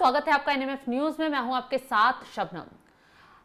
स्वागत है आपका एनएमएफ न्यूज में। मैं हूं आपके साथ शबनम।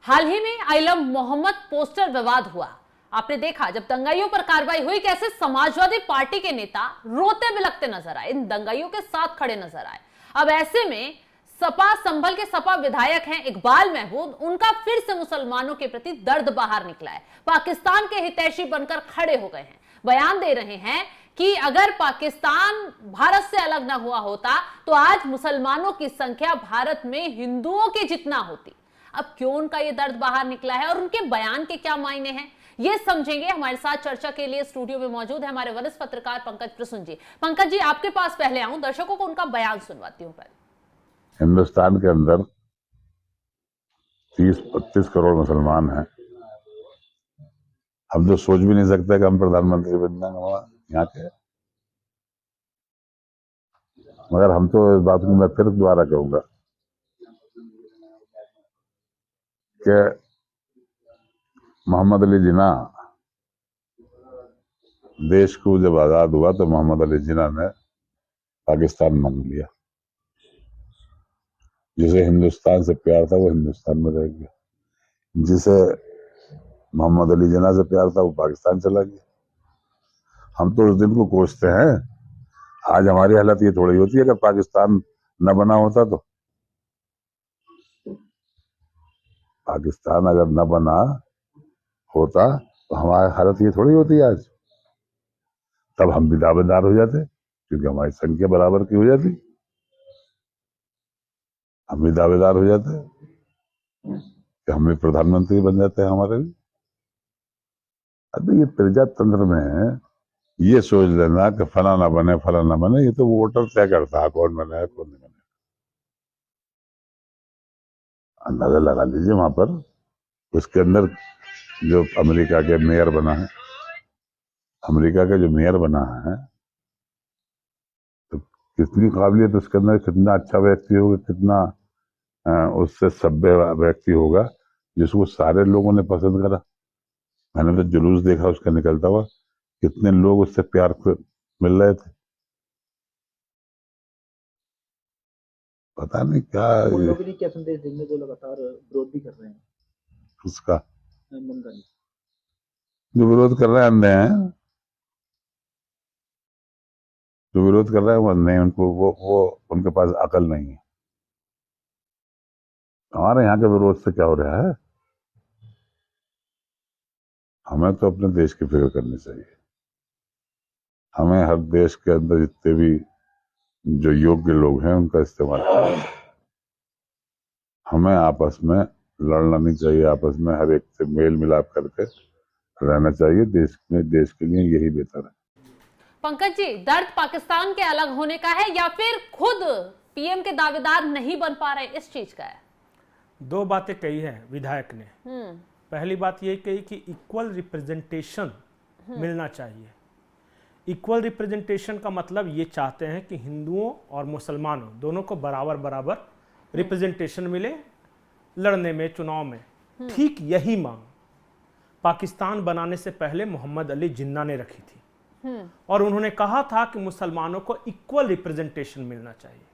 हाल ही में आइलम मोहम्मद पोस्टर विवाद हुआ। आपने देखा जब दंगाइयों पर कार्रवाई हुई कैसे समाजवादी पार्टी के नेता रोते बिलखते नजर आए, इन दंगाइयों के साथ खड़े नजर आए। अब ऐसे में सपा संभल के सपा विधायक हैं इकबाल महमूद, उनका फिर से मुसलमानों के प्रति दर्द बाहर निकला है। पाकिस्तान के हितैषी बनकर खड़े हो गए हैं, बयान दे रहे हैं कि अगर पाकिस्तान भारत से अलग ना हुआ होता तो आज मुसलमानों की संख्या भारत में हिंदुओं के जितना होती। अब क्यों उनका ये दर्द बाहर निकला है और उनके बयान के क्या मायने हैं, ये समझेंगे। हमारे साथ चर्चा के लिए स्टूडियो में मौजूद है हमारे वरिष्ठ पत्रकार पंकज प्रसून जी। पंकज जी, आपके पास पहले आऊं, दर्शकों को उनका बयान सुनवाती हूं। पहले हिंदुस्तान के अंदर 30-32 करोड़ मुसलमान हैं। हम तो सोच भी नहीं सकते कि हम प्रधानमंत्री बन जाएंगे यहाँ के। मगर हम तो इस बात को मैं फिर दोबारा कहूंगा कि मोहम्मद अली जिन्ना देश को जब आजाद हुआ तो मोहम्मद अली जिन्ना ने पाकिस्तान मांग लिया। जिसे हिंदुस्तान से प्यार था वो हिंदुस्तान में रह गया, जिसे मोहम्मद अली जिन्ना से प्यार था वो पाकिस्तान चला गया। हम तो उस दिन को कोसते हैं। आज हमारी हालत ये थोड़ी होती है कि पाकिस्तान न बना होता तो। पाकिस्तान अगर न बना होता तो हमारी हालत ये थोड़ी होती आज। तब हम भी दावेदार हो जाते, क्योंकि हमारी संख्या बराबर की हो जाती। हम भी दावेदार हो जाते कि हम भी प्रधानमंत्री बन जाते हैं हमारे भी। अभी ये प्रजातंत्र में ये सोच लेना कि फलाना बने, ये तो वोटर तय करता है कौन बने कौन नहीं बने। अंदाजा लगा लीजिए वहां पर उसके अंदर जो अमेरिका के मेयर बना है, अमेरिका का जो मेयर बना है तो कितनी काबिलियत उसके अंदर, कितना अच्छा व्यक्ति होगा, कितना उससे सभ्य व्यक्ति होगा जिसको सारे लोगों ने पसंद करा। मैंने तो जुलूस देखा उसका निकलता हुआ, कितने लोग उससे प्यार मिल रहे थे। पता नहीं क्या उन लोगों ने क्या संदेश देंगे जो लगातार विरोध भी कर रहे हैं उसका। मंगल जो विरोध कर रहे हैं अंधे हैं, जो विरोध कर रहे हैं वो अंधे हैं। उनको वो उनके पास अकल नहीं है। हमारे यहाँ के विरोध से क्या हो रहा है? हमें तो अपने देश की फिक्र करनी चाहिए। हमें हर देश के अंदर जितने भी जो योग्य लोग हैं उनका इस्तेमाल करना चाहिए। हमें आपस में लड़ना नहीं चाहिए, आपस में हर एक से मेल मिलाप करके रहना चाहिए। देश के लिए यही बेहतर है। पंकज जी, दर्द पाकिस्तान के अलग होने का है या फिर खुद पीएम के दावेदार नहीं बन पा रहे, इस चीज का है? दो बातें कही है विधायक ने। पहली बात ये कही कि इक्वल रिप्रेजेंटेशन मिलना चाहिए। इक्वल रिप्रेजेंटेशन का मतलब ये चाहते हैं कि हिंदुओं और मुसलमानों दोनों को बराबर बराबर रिप्रेजेंटेशन मिले लड़ने में, चुनाव में। ठीक यही मांग पाकिस्तान बनाने से पहले मोहम्मद अली जिन्ना ने रखी थी और उन्होंने कहा था कि मुसलमानों को इक्वल रिप्रेजेंटेशन मिलना चाहिए।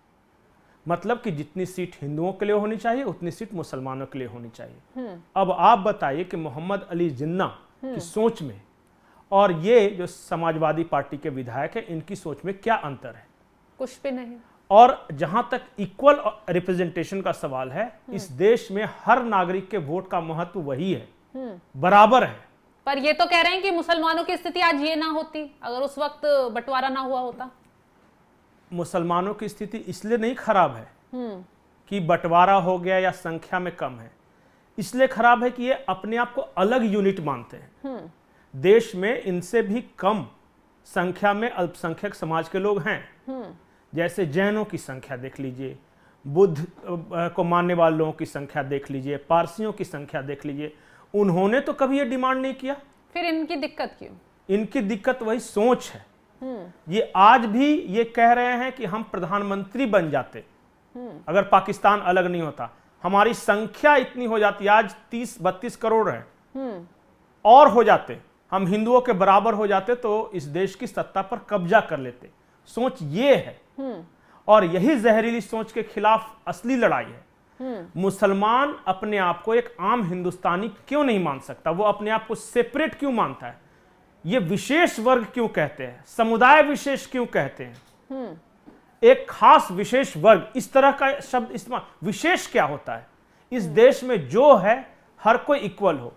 मतलब कि जितनी सीट हिंदुओं के लिए होनी चाहिए उतनी सीट मुसलमानों के लिए होनी चाहिए। अब आप बताइए कि मोहम्मद अली जिन्ना की सोच में और ये जो समाजवादी पार्टी के विधायक है इनकी सोच में क्या अंतर है? कुछ भी नहीं। और जहां तक इक्वल रिप्रेजेंटेशन का सवाल है, इस देश में हर नागरिक के वोट का महत्व वही है, बराबर है। पर ये तो कह रहे हैं कि मुसलमानों की स्थिति आज ये ना होती अगर उस वक्त बंटवारा ना हुआ होता। मुसलमानों की स्थिति इसलिए नहीं खराब है कि बंटवारा हो गया या संख्या में कम है, इसलिए खराब है कि ये अपने आप को अलग यूनिट मानते हैं। देश में इनसे भी कम संख्या में अल्पसंख्यक समाज के लोग हैं। जैसे जैनों की संख्या देख लीजिए, बुद्ध को मानने वाले लोगों की संख्या देख लीजिए, पारसियों की संख्या देख लीजिए। उन्होंने तो कभी ये डिमांड नहीं किया। फिर इनकी दिक्कत क्यों? इनकी दिक्कत वही सोच है। ये आज भी ये कह रहे हैं कि हम प्रधानमंत्री बन जाते अगर पाकिस्तान अलग नहीं होता। हमारी संख्या इतनी हो जाती, आज 30-32 करोड़ है, और हो जाते, हम हिंदुओं के बराबर हो जाते तो इस देश की सत्ता पर कब्जा कर लेते। सोच ये है। और यही जहरीली सोच के खिलाफ असली लड़ाई है। मुसलमान अपने आप को एक आम हिंदुस्तानी क्यों नहीं मान सकता? वो अपने आप को सेपरेट क्यों मानता है? ये विशेष वर्ग क्यों कहते हैं? समुदाय विशेष क्यों कहते हैं? एक खास विशेष वर्ग, इस तरह का शब्द इस्तेमाल। विशेष क्या होता है? इस देश में जो है हर कोई इक्वल हो।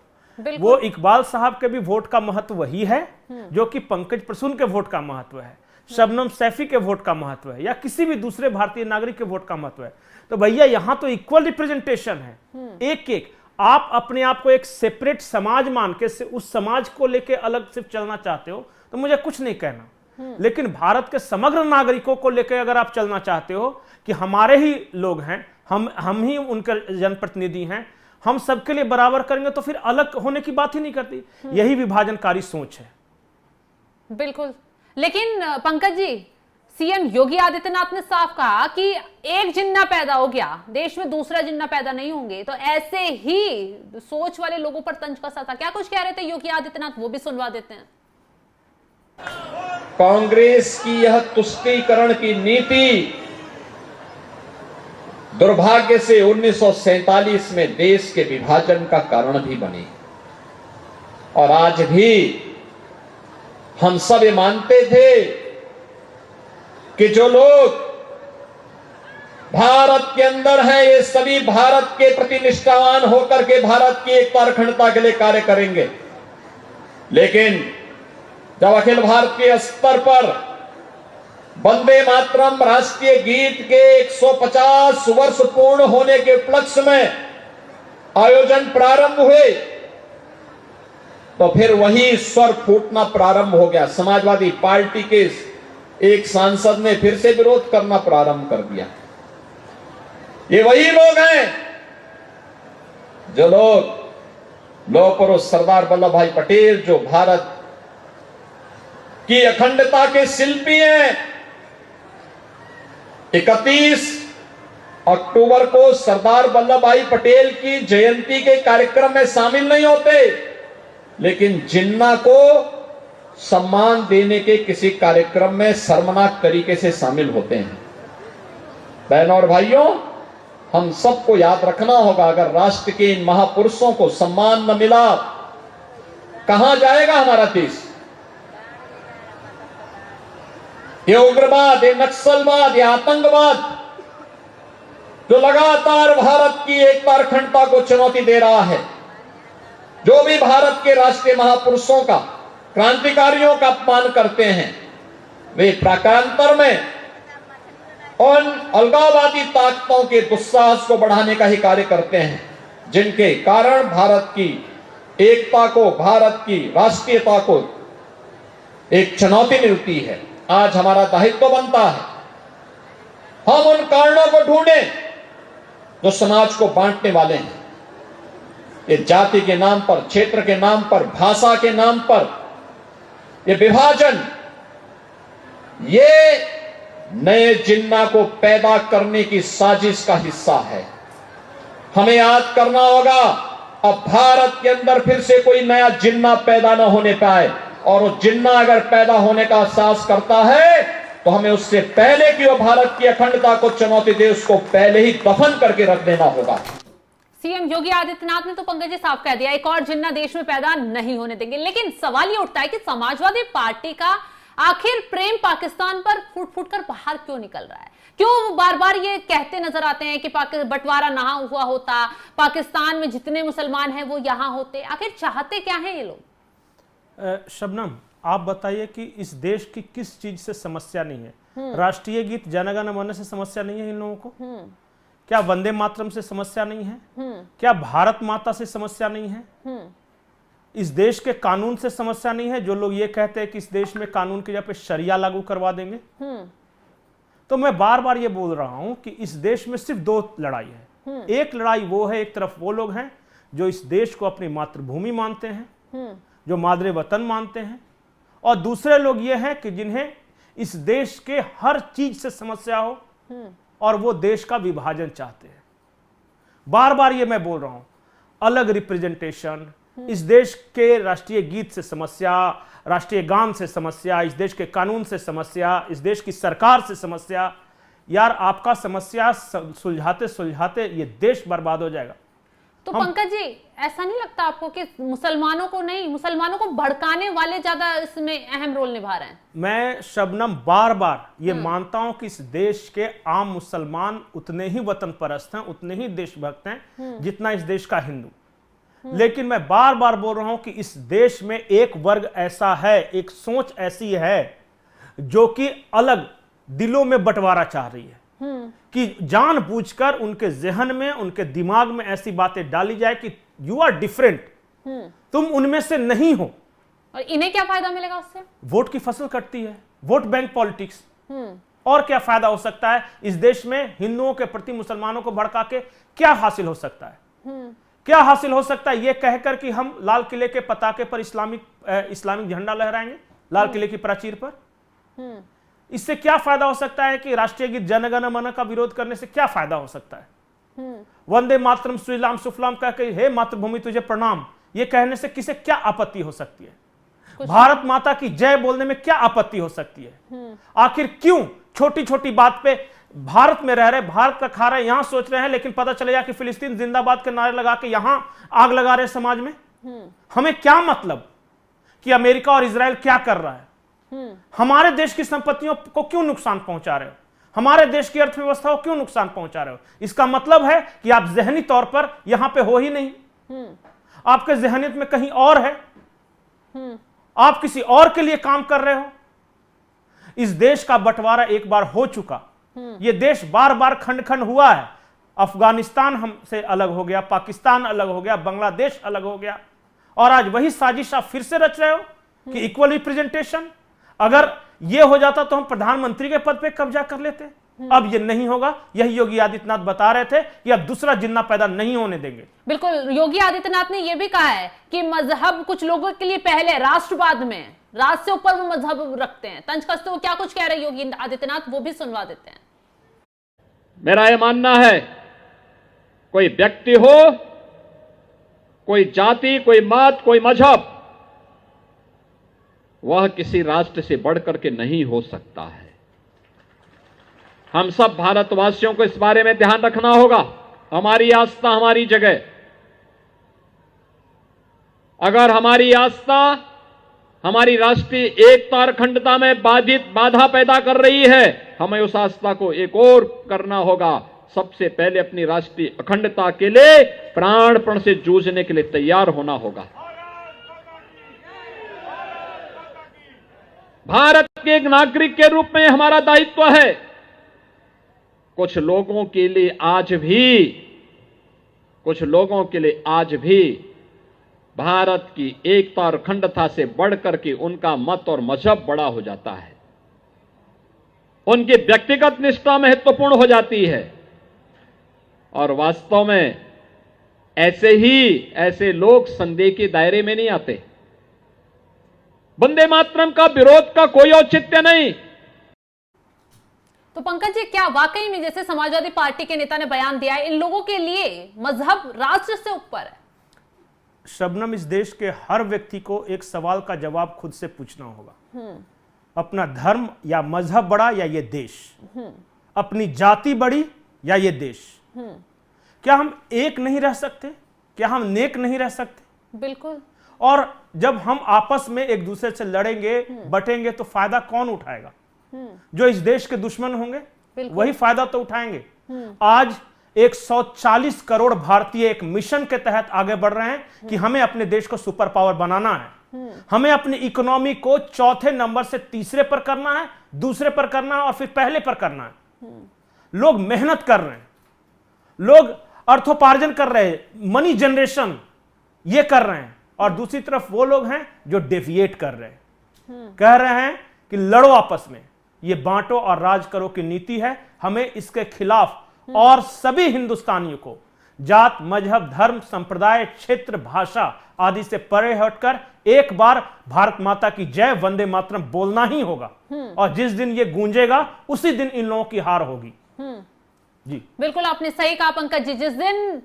वो इकबाल साहब के भी वोट का महत्व वही है जो कि पंकज प्रसून के वोट का महत्व है, शबनम सैफी के वोट का महत्व है, या किसी भी दूसरे भारतीय नागरिक के वोट का महत्व है। तो भैया यहां तो इक्वल रिप्रेजेंटेशन है। एक एक आप अपने आप को एक सेपरेट समाज मान के उस समाज को लेके अलग सिर्फ चलना चाहते हो तो मुझे कुछ नहीं कहना, लेकिन भारत के समग्र नागरिकों को लेकर अगर आप चलना चाहते हो कि हमारे ही लोग हैं, हम ही उनके जनप्रतिनिधि हैं, हम सबके लिए बराबर करेंगे, तो फिर अलग होने की बात ही नहीं करती। यही विभाजनकारी सोच है। बिल्कुल। लेकिन पंकज जी, सीएम योगी आदित्यनाथ ने साफ कहा कि एक जिन्ना पैदा हो गया, देश में दूसरा जिन्ना पैदा नहीं होंगे। तो ऐसे ही सोच वाले लोगों पर तंज कसा था। क्या कुछ कह रहे थे योगी आदित्यनाथ, वो भी सुनवा देते हैं। कांग्रेस की यह तुष्टीकरण की नीति दुर्भाग्य से 1947 में देश के विभाजन का कारण भी बनी, और आज भी हम सब ये मानते थे कि जो लोग भारत के अंदर हैं ये सभी भारत के प्रति निष्ठावान होकर के भारत की एकता और अखंडता के लिए कार्य करेंगे। लेकिन जब अखिल भारतीय स्तर पर वंदे मातरम राष्ट्रीय गीत के 150 वर्ष पूर्ण होने के उपलक्ष्य में आयोजन प्रारंभ हुए तो फिर वही स्वर फूटना प्रारंभ हो गया। समाजवादी पार्टी के एक सांसद ने फिर से विरोध करना प्रारंभ कर दिया। ये वही लोग हैं जो लोग लौह पुरुष सरदार वल्लभ भाई पटेल, जो भारत की अखंडता के शिल्पी हैं, 31 अक्टूबर को सरदार वल्लभ भाई पटेल की जयंती के कार्यक्रम में शामिल नहीं होते, लेकिन जिन्ना को सम्मान देने के किसी कार्यक्रम में शर्मनाक तरीके से शामिल होते हैं। बहनों और भाइयों, हम सबको याद रखना होगा, अगर राष्ट्र के इन महापुरुषों को सम्मान न मिला, कहां जाएगा हमारा देश? ये उग्रवाद, ये नक्सलवाद, ये आतंकवाद जो लगातार भारत की एकता और अखंडता को चुनौती दे रहा है, जो भी भारत के राष्ट्रीय महापुरुषों का, क्रांतिकारियों का अपमान करते हैं, वे प्राकांतर में उन अलगाववादी ताकतों के दुस्साहस को बढ़ाने का ही कार्य करते हैं, जिनके कारण भारत की एकता को, भारत की राष्ट्रीयता को एक चुनौती मिलती है। आज हमारा दायित्व बनता है हम उन कारणों को ढूंढें जो समाज को बांटने वाले हैं। ये जाति के नाम पर, क्षेत्र के नाम पर, भाषा के नाम पर ये विभाजन, ये नए जिन्ना को पैदा करने की साजिश का हिस्सा है। हमें याद करना होगा, अब भारत के अंदर फिर से कोई नया जिन्ना पैदा न होने पाए, और वो जिन्ना अगर पैदा होने का साहस करता है तो हमें उससे पहले कि वो भारत की अखंडता को चुनौती दे, उसको पहले ही दफन करके रख देना होगा। सीएम योगी आदित्यनाथ ने तो पंकज जी साफ कह दिया, एक और जिन्ना देश में पैदा नहीं होने देंगे। लेकिन सवाल ये उठता है कि समाजवादी पार्टी का आखिर प्रेम पाकिस्तान पर फूट फूट कर बाहर क्यों निकल रहा है? क्यों वो बार बार ये कहते नजर आते हैं कि बंटवारा ना हुआ होता, पाकिस्तान में जितने मुसलमान हैं वो यहां होते? आखिर चाहते क्या हैं ये लोग? शबनम, आप बताइए कि इस देश की किस चीज से समस्या नहीं है? राष्ट्रीय गीत जन गण मन से समस्या नहीं है इन लोगों को? क्या वंदे मातरम से समस्या नहीं है? क्या भारत माता से समस्या नहीं है? इस देश के कानून से समस्या नहीं है? जो लोग ये कहते हैं कि इस देश में कानून की जगह पे शरिया लागू करवा देंगे। तो मैं बार बार ये बोल रहा हूं कि इस देश में सिर्फ दो लड़ाई है। एक लड़ाई वो है, एक तरफ वो लोग हैं जो इस देश को अपनी मातृभूमि मानते हैं, जो मादरे वतन मानते हैं, और दूसरे लोग ये हैं कि जिन्हें इस देश के हर चीज से समस्या हो और वो देश का विभाजन चाहते हैं। बार बार ये मैं बोल रहा हूं, अलग रिप्रेजेंटेशन, इस देश के राष्ट्रीय गीत से समस्या, राष्ट्रीय गान से समस्या, इस देश के कानून से समस्या, इस देश की सरकार से समस्या, यार आपका समस्या सुलझाते सुलझाते ये देश बर्बाद हो जाएगा। तो पंकज जी, ऐसा नहीं लगता आपको कि मुसलमानों को भड़काने वाले ज्यादा इसमें अहम रोल निभा रहे हैं? मैं शबनम बार बार ये मानता हूं कि इस देश के आम मुसलमान उतने ही वतन परस्त हैं, उतने ही देशभक्त हैं जितना इस देश का हिंदू। लेकिन मैं बार बार बोल रहा हूं कि इस देश में एक वर्ग ऐसा है, एक सोच ऐसी है जो कि अलग दिलों में बंटवारा चाह रही है, कि जानबूझकर उनके जहन में, उनके दिमाग में ऐसी बातें डाली जाए कि यू आर डिफरेंट, तुम उनमें से नहीं हो। और इन्हें क्या फायदा मिलेगा उससे? वोट की फसल कटती है, वोट बैंक पॉलिटिक्स। और क्या फायदा हो सकता है इस देश में? हिंदुओं के प्रति मुसलमानों को भड़का के क्या हासिल हो सकता है? क्या हासिल हो सकता है? यह कहकर कि हम लाल किले के पताके पर इस्लामिक झंडा लहराएंगे, लाल किले की प्राचीर पर। इससे क्या फायदा हो सकता है कि राष्ट्रीय गीत जन गण मन का विरोध करने से क्या फायदा हो सकता है? वंदे मातरम सुजलाम सुफलाम कह के हे मातृभूमि तुझे प्रणाम, ये कहने से किसे क्या आपत्ति हो सकती है? भारत माता की जय बोलने में क्या आपत्ति हो सकती है? आखिर क्यों छोटी छोटी बात पे भारत में रह रहे, भारत का खा रहे, यहां सोच रहे हैं, लेकिन पता चलेगा कि फिलिस्तीन जिंदाबाद के नारे लगा के यहां आग लगा रहे समाज में? हमें क्या मतलब कि अमेरिका और इजराइल क्या कर रहा है? हमारे देश की संपत्तियों को क्यों नुकसान पहुंचा रहे हो? हमारे देश की अर्थव्यवस्था को क्यों नुकसान पहुंचा रहे हो? इसका मतलब है कि आप जहनी तौर पर यहां पे हो ही नहीं, आपके जहनियत में कहीं और है, आप किसी और के लिए काम कर रहे हो। इस देश का बंटवारा एक बार हो चुका, यह देश बार बार खंड खंड हुआ है। अफगानिस्तान हमसे अलग हो गया, पाकिस्तान अलग हो गया, बांग्लादेश अलग हो गया, और आज वही साजिश आप फिर से रच रहे हो कि इक्वल रिप्रेजेंटेशन। अगर यह हो जाता तो हम प्रधानमंत्री के पद पे कब्जा कर लेते। अब ये नहीं होगा। यही योगी आदित्यनाथ बता रहे थे कि अब दूसरा जिन्ना पैदा नहीं होने देंगे। बिल्कुल, योगी आदित्यनाथ ने यह भी कहा है कि मजहब कुछ लोगों के लिए पहले, राष्ट्रवाद में राष्ट्र से ऊपर वो मजहब रखते हैं। तंज कसते वो क्या कुछ कह रहे हैं योगी आदित्यनाथ, वो भी सुनवा देते हैं। मेरा यह मानना है, कोई व्यक्ति हो, कोई जाति, कोई मत, कोई मजहब, वह किसी राष्ट्र से बढ़कर के नहीं हो सकता है। हम सब भारतवासियों को इस बारे में ध्यान रखना होगा। हमारी आस्था हमारी जगह। अगर हमारी आस्था हमारी राष्ट्रीय एकता और अखंडता में बाधा पैदा कर रही है, हमें उस आस्था को एक और करना होगा। सबसे पहले अपनी राष्ट्रीय अखंडता के लिए प्राणपण से जूझने के लिए तैयार होना होगा। भारत के एक नागरिक के रूप में हमारा दायित्व है। कुछ लोगों के लिए आज भी भारत की एकता और अखंडता से बढ़कर के उनका मत और मजहब बड़ा हो जाता है, उनकी व्यक्तिगत निष्ठा महत्वपूर्ण हो जाती है। और वास्तव में ऐसे लोग संदेह के दायरे में नहीं आते। वंदे मातरम का विरोध का कोई औचित्य नहीं। तो पंकज जी, क्या वाकई में जैसे समाजवादी पार्टी के नेता ने बयान दिया है, इन लोगों के लिए मजहब राष्ट्र से ऊपर है? शबनम, इस देश के हर व्यक्ति को एक सवाल का जवाब खुद से पूछना होगा। अपना धर्म या मजहब बड़ा या ये देश? अपनी जाति बड़ी या ये देश? क्या हम एक नहीं रह सकते? क्या हम नेक नहीं रह सकते? बिल्कुल। और जब हम आपस में एक दूसरे से लड़ेंगे, बटेंगे, तो फायदा कौन उठाएगा? जो इस देश के दुश्मन होंगे वही फायदा तो उठाएंगे। आज 140 करोड़ भारतीय एक मिशन के तहत आगे बढ़ रहे हैं कि हमें अपने देश को सुपर पावर बनाना है। हमें अपनी इकोनॉमी को चौथे नंबर से तीसरे पर करना है, दूसरे पर करना है और फिर पहले पर करना है। लोग मेहनत कर रहे हैं, लोग अर्थोपार्जन कर रहे हैं, मनी जनरेशन ये कर रहे हैं, और दूसरी तरफ वो लोग हैं जो डेविएट कर रहे हैं, कह रहे हैं कि लड़ो आपस में, ये बांटो और राज करो की नीति है। हमें इसके खिलाफ और सभी हिंदुस्तानियों को जात, मजहब, धर्म, संप्रदाय, क्षेत्र, भाषा आदि से परे हटकर एक बार भारत माता की जय, वंदे मातरम बोलना ही होगा। और जिस दिन ये गूंजेगा उसी दिन इन लोगों की हार होगी। जी बिल्कुल, आपने सही कहा पंकज जी। जिस दिन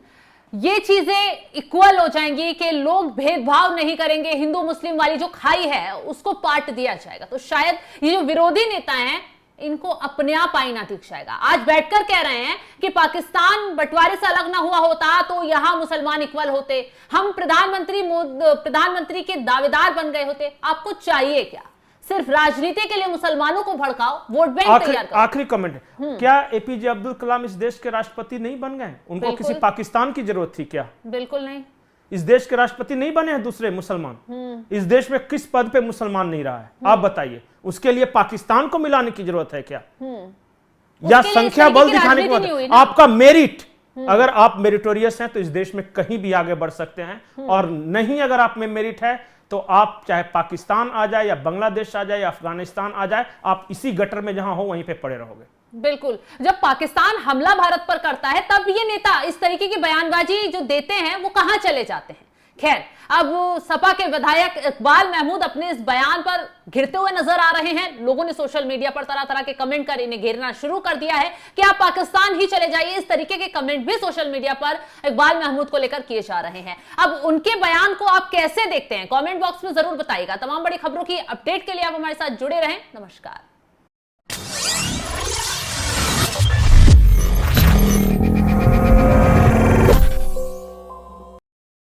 ये चीजें इक्वल हो जाएंगी कि लोग भेदभाव नहीं करेंगे, हिंदू मुस्लिम वाली जो खाई है उसको पाट दिया जाएगा, तो शायद ये जो विरोधी नेता हैं इनको अपने आप आईना दिख जाएगा। आज बैठकर कह रहे हैं कि पाकिस्तान बंटवारे से अलग ना हुआ होता तो यहां मुसलमान इक्वल होते, हम प्रधानमंत्री के दावेदार बन गए होते। आपको चाहिए क्या? सिर्फ राजनीति के लिए मुसलमानों को भड़काओ, वोट बैंक तैयार करो। आखिरी कमेंट है, क्या एपीजे अब्दुल कलाम इस देश के राष्ट्रपति नहीं बन गए? उनको किसी पाकिस्तान की जरूरत थी क्या? बिल्कुल नहीं। इस देश के राष्ट्रपति नहीं बने हैं दूसरे मुसलमान? इस देश में किस पद पे मुसलमान नहीं रहा है? आप बताइए, उसके लिए पाकिस्तान को मिलाने की जरूरत है क्या? या संख्या बल दिखाने की बात? आपका मेरिट, अगर आप मेरिटोरियस हैं तो इस देश में कहीं भी आगे बढ़ सकते हैं, और नहीं अगर आप में मेरिट है तो आप चाहे पाकिस्तान आ जाए या बांग्लादेश आ जाए या अफगानिस्तान आ जाए, आप इसी गटर में जहां हो वहीं पे पड़े रहोगे। बिल्कुल। जब पाकिस्तान हमला भारत पर करता है तब ये नेता इस तरीके की बयानबाजी जो देते हैं वो कहां चले जाते हैं। खैर, अब सपा के विधायक इकबाल महमूद अपने इस बयान पर घिरते हुए नजर आ रहे हैं। लोगों ने सोशल मीडिया पर तरह तरह के कमेंट कर इन्हें घेरना शुरू कर दिया है कि आप पाकिस्तान ही चले जाइए। इस तरीके के कमेंट भी सोशल मीडिया पर इकबाल महमूद को लेकर किए जा रहे हैं। अब उनके बयान को आप कैसे देखते हैं, कमेंट बॉक्स में जरूर बताइएगा। तमाम बड़ी खबरों की अपडेट के लिए आप हमारे साथ जुड़े रहें। नमस्कार।